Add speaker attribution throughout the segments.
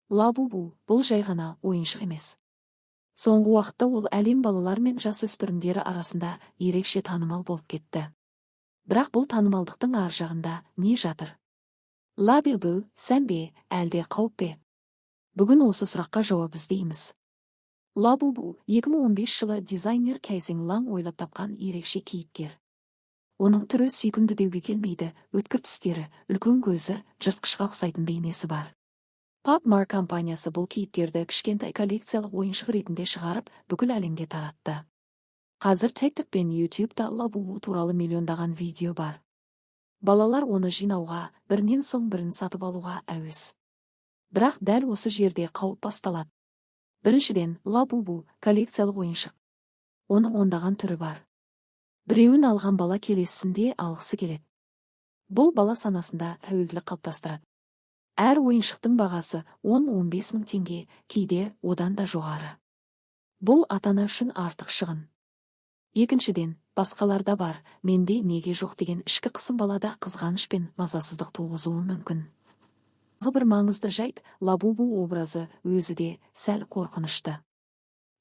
Speaker 1: Лабубу бұл жай ғана ойыншық емес. Соңғы уақытта ол әлем балалар мен жасөспірімдері арасында ерекше танымал болып кетті. Бірақ бұл танымалдықтың ар жағында не жатыр? Лабубу сән бе, әлде қауіп пе? Бүгін осы сұраққа жауап іздейміз. Лабубу 2015 жылы дизайнер Кайзен Лаң ойлап тапқан ерекше кейіпкер. Оның түрі сүйкімді деуге келмейді, өткір тістері, үлкен көзі, жыртқышқа ұқсайтын бейнесі бар. PopMart компаниясы бұл кейіпкерді кішкентай коллекциялық ойыншық ретінде шығарып, бүкіл әлемге таратты. Қазір TikTok пен YouTube'да Лабубу туралы миллиондаған видео бар. Балалар оны жинауға, бірінен соң бірін сатып алуға әуес. Бірақ дәл осы жерде қауіп басталады. Біріншіден, Лабубу коллекциялық ойыншық. Оның ондаған түрі бар. Біреуін алған бала келесісінде алғысы келеді. Бұл бала санасында тәуелділік қалыптастырады. Әр ойыншықтың бағасы 10-15 мың теңге, кейде одан да жоғары. Бұл ата-ана үшін артық шығын. Екіншіден, басқаларда бар, менде неге жоқ деген ішкі қысым балада қызғаныш пен мазасыздық туғызуы мүмкін. Бір маңызды жайт, Лабубу образы өзі де сәл қорқынышты.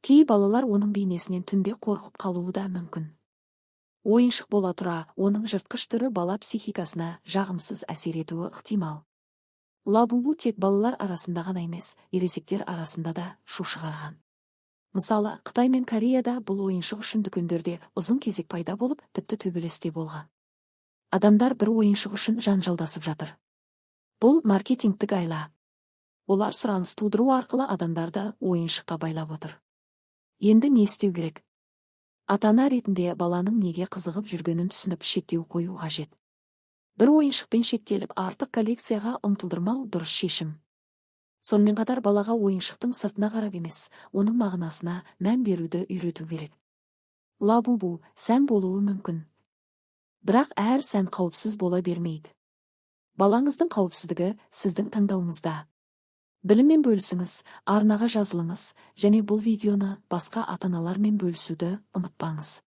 Speaker 1: Кей балалар оның бейнесінен түнде қорқып қалуы да мүмкін. Ойыншық бола тұра, оның жыртқыш түрі бала психикасына жағымсыз әсер етуі ықтимал. Лабубу тек балалар арасында ғана емес, ересектер арасында да шу шығарған. Мысалы, Қытай мен Кореяда бұл ойыншық үшін дүкендерде ұзын кезек пайда болып, тіпті төбелесте болған. Адамдар бір ойыншық үшін жанжалдасып жатыр. Бұл маркетингтік айла. Олар сұраныс тудыру арқылы адамдарды ойыншыққа байлап отыр. Енді не істеу керек? Ата-ана ретінде баланың неге қызығып жүргенін түсініп шектеу қою қажет. Бір ойыншықпен шектеліп, артық коллекцияға ұмтылдырмау дұрыс шешім. Сонымен қатар балаға ойыншықтың сыртына қарап емес, оның мағынасына мән беруді үйрету керек. Лабубу сән болуы мүмкін. Бірақ әр сән қауіпсіз бола бермейді. Балаңыздың қауіпсіздігі сіздің таңдауыңызда. Біліммен бөлісіңіз, арнаға жазылыңыз, және бұл видеоны басқа ата-аналармен бөлісуді ұмытпаңыз.